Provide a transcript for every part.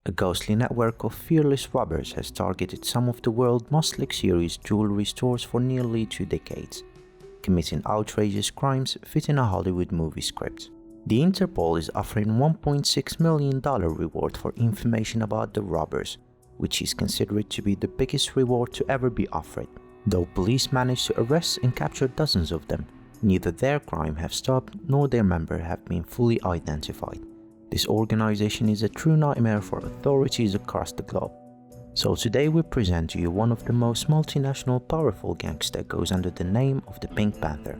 A ghostly network of fearless robbers has targeted some of the world's most luxurious jewelry stores for nearly 2 decades, committing outrageous crimes fit in a Hollywood movie script. The Interpol is offering $1.6 million reward for information about the robbers, which is considered to be the biggest reward to ever be offered. Though police managed to arrest and capture dozens of them, neither their crime have stopped nor their members have been fully identified. This organization is a true nightmare for authorities across the globe. So today we present to you one of the most multinational powerful gangs that goes under the name of the Pink Panther.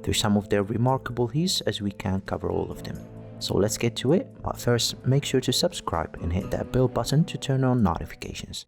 Through some of their remarkable heists, as we can't cover all of them. So let's get to it, but first make sure to subscribe and hit that bell button to turn on notifications.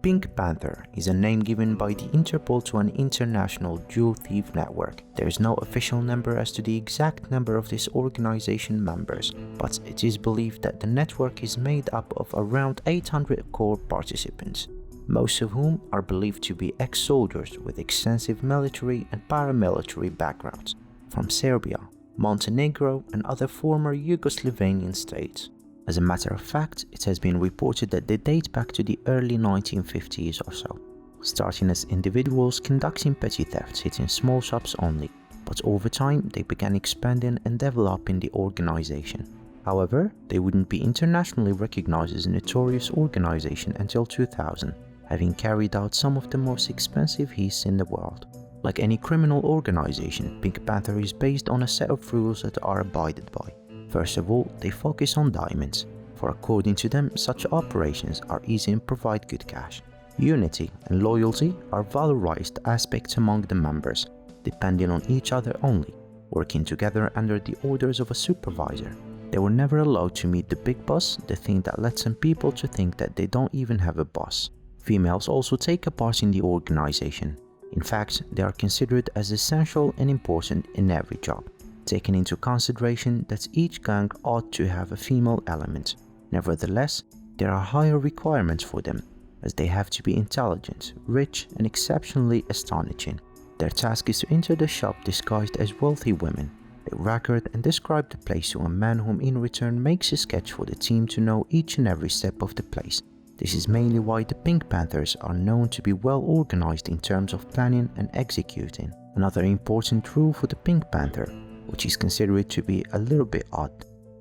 Pink Panther is a name given by the Interpol to an international jewel thief network. There is no official number as to the exact number of this organization members, but it is believed that the network is made up of around 800 core participants, most of whom are believed to be ex-soldiers with extensive military and paramilitary backgrounds from Serbia, Montenegro and other former Yugoslavian states. As a matter of fact, it has been reported that they date back to the early 1950s or so, starting as individuals conducting petty thefts hitting small shops only, but over time they began expanding and developing the organization. However, they wouldn't be internationally recognized as a notorious organization until 2000, having carried out some of the most expensive heists in the world. Like any criminal organization, Pink Panther is based on a set of rules that are abided by. First of all, they focus on diamonds, for according to them, such operations are easy and provide good cash. Unity and loyalty are valorized aspects among the members, depending on each other only, working together under the orders of a supervisor. They were never allowed to meet the big boss, the thing that led some people to think that they don't even have a boss. Females also take a part in the organization. In fact, they are considered as essential and important in every job, taking into consideration that each gang ought to have a female element. Nevertheless, there are higher requirements for them, as they have to be intelligent, rich and exceptionally astonishing. Their task is to enter the shop disguised as wealthy women. They record and describe the place to a man whom in return makes a sketch for the team to know each and every step of the place. This is mainly why the Pink Panthers are known to be well organized in terms of planning and executing. Another important rule for the Pink Panther, which is considered to be a little bit odd: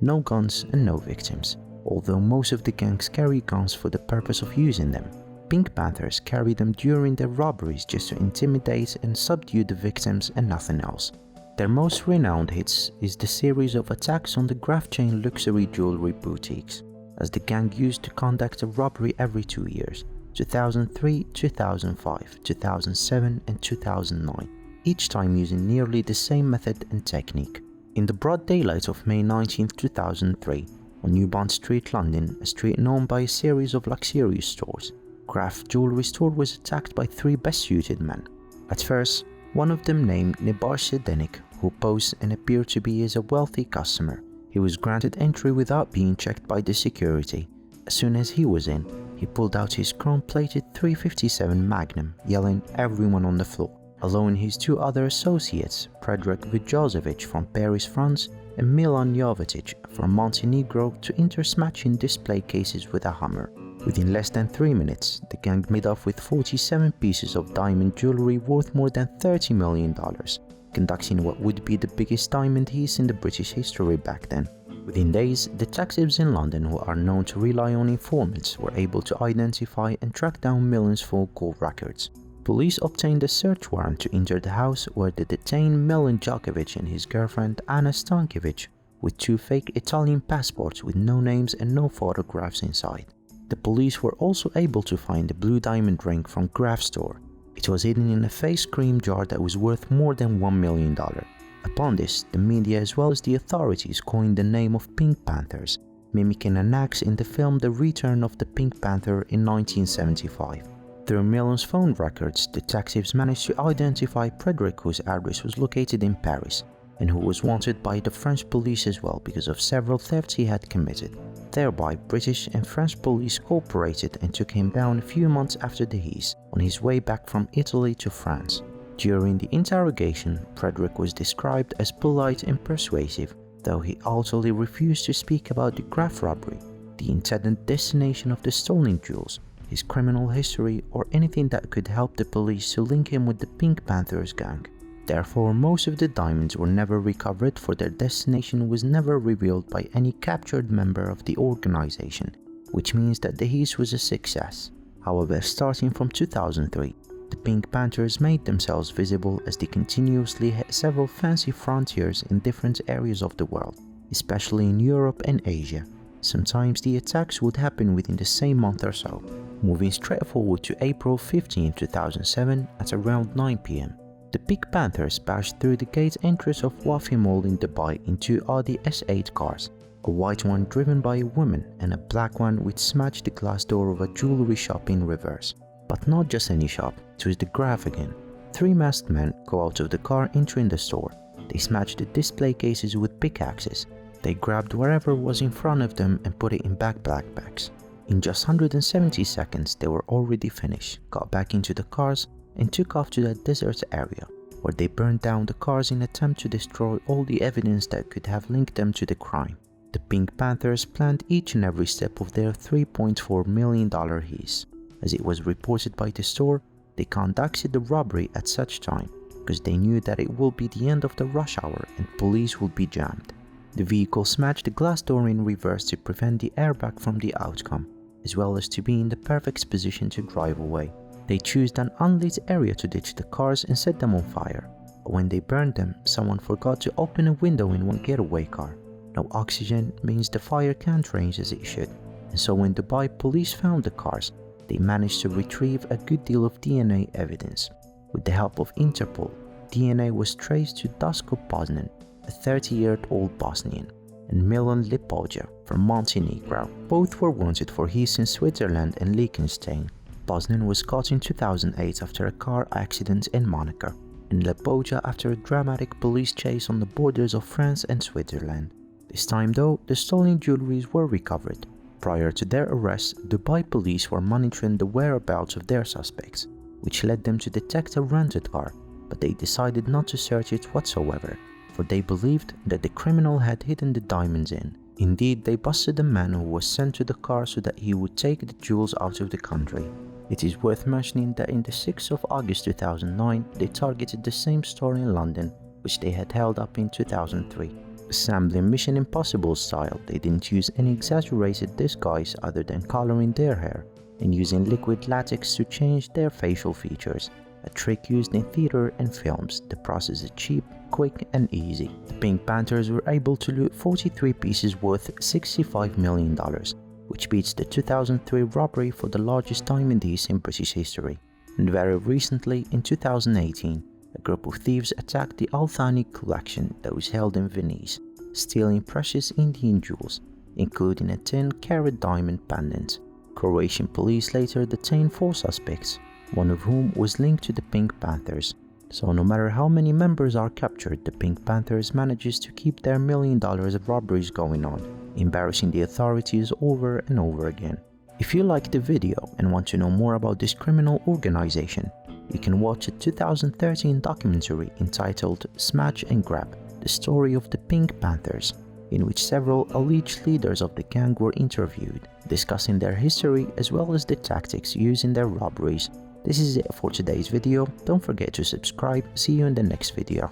no guns and no victims. Although most of the gangs carry guns for the purpose of using them, Pink Panthers carry them during their robberies just to intimidate and subdue the victims and nothing else. Their most renowned hits is the series of attacks on the graph chain luxury jewelry boutiques, as the gang used to conduct a robbery every 2 years, 2003, 2005, 2007 and 2009. Each time using nearly the same method and technique. In the broad daylight of May 19, 2003, on New Bond Street, London, a street known by a series of luxurious stores, Craft Jewelry Store was attacked by 3 best-suited men. At first, one of them named Nibar Sedenik, who posed and appeared to be as a wealthy customer. He was granted entry without being checked by the security. As soon as he was in, he pulled out his chrome-plated .357 Magnum, yelling "Everyone on the floor," allowing his 2 other associates, Predrag Vijosevic from Paris, France, and Milan Jovetic from Montenegro, to enter smashing display cases with a hammer. Within less than 3 minutes, the gang made off with 47 pieces of diamond jewelry worth more than $30 million, conducting what would be the biggest diamond heist in the British history back then. Within days, detectives in London, who are known to rely on informants, were able to identify and track down millions for call records. Police obtained a search warrant to enter the house where they detained Milan Djokovic and his girlfriend Anna Stankiewicz with 2 fake Italian passports with no names and no photographs inside. The police were also able to find the blue diamond ring from Graf store. It was hidden in a face cream jar that was worth more than $1 million. Upon this, the media as well as the authorities coined the name of Pink Panthers, mimicking an axe in the film The Return of the Pink Panther in 1975. Through Milan's phone records, detectives managed to identify Frederick, whose address was located in Paris. and who was wanted by the French police as well because of several thefts he had committed. Thereby, British and French police cooperated and took him down a few months after the heist, on his way back from Italy to France. During the interrogation, Frederick was described as polite and persuasive, though he utterly refused to speak about the grave robbery, the intended destination of the stolen jewels, his criminal history, or anything that could help the police to link him with the Pink Panthers gang. Therefore, most of the diamonds were never recovered, for their destination was never revealed by any captured member of the organization, which means that the heist was a success. However, starting from 2003, the Pink Panthers made themselves visible as they continuously hit several fancy frontiers in different areas of the world, especially in Europe and Asia. Sometimes the attacks would happen within the same month or so. Moving straight forward to April 15, 2007 at around 9 p.m. The Pink Panthers bashed through the gate entrance of Wafi Mall in Dubai in two Audi S8 cars, a white one driven by a woman and a black one which smashed the glass door of a jewelry shop in reverse. But not just any shop, it was the graph again. Three masked men go out of the car entering the store. They smashed the display cases with pickaxes. They grabbed whatever was in front of them and put it in backpacks. In just 170 seconds they were already finished, got back into the cars and took off to that desert area, where they burned down the cars in an attempt to destroy all the evidence that could have linked them to the crime. The Pink Panthers planned each and every step of their $3.4 million heist. As it was reported by the store, they conducted the robbery at such time because they knew that it will be the end of the rush hour and police would be jammed. The vehicle smashed the glass door in reverse to prevent the airbag from the outcome, as well as to be in the perfect position to drive away. They chose an unlit area to ditch the cars and set them on fire. But when they burned them, someone forgot to open a window in one getaway car. No oxygen means the fire can't range as it should, and so when Dubai police found the cars, they managed to retrieve a good deal of DNA evidence. With the help of Interpol, DNA was traced to Dasko Poznan, a 30-year-old Bosnian, and Milan Lipoja from Montenegro. Both were wanted for heists in Switzerland and Liechtenstein. Poznan was caught in 2008 after a car accident in Monaco, and Lipoja after a dramatic police chase on the borders of France and Switzerland. This time though, the stolen jewelries were recovered. Prior to their arrest, Dubai police were monitoring the whereabouts of their suspects, which led them to detect a rented car, but they decided not to search it whatsoever, for they believed that the criminal had hidden the diamonds in. Indeed, they busted a man who was sent to the car so that he would take the jewels out of the country. It is worth mentioning that in the 6th of August 2009, they targeted the same store in London, which they had held up in 2003. Assembling Mission Impossible style, they didn't use any exaggerated disguise other than coloring their hair and using liquid latex to change their facial features, a trick used in theater and films. The process is cheap, quick and easy. The Pink Panthers were able to loot 43 pieces worth $65 million, which beats the 2003 robbery for the largest diamond heist in British history. And very recently, in 2018, a group of thieves attacked the Al Thani collection that was held in Venice, stealing precious Indian jewels, including a 10-carat diamond pendant. Croatian police later detained 4 suspects, one of whom was linked to the Pink Panthers. So no matter how many members are captured, the Pink Panthers manages to keep their $1 million of robberies going on, embarrassing the authorities over and over again. If you liked the video and want to know more about this criminal organization, you can watch a 2013 documentary entitled Smash and Grab, the story of the Pink Panthers, in which several alleged leaders of the gang were interviewed, discussing their history as well as the tactics used in their robberies. This is it for today's video. Don't forget to subscribe. See you in the next video.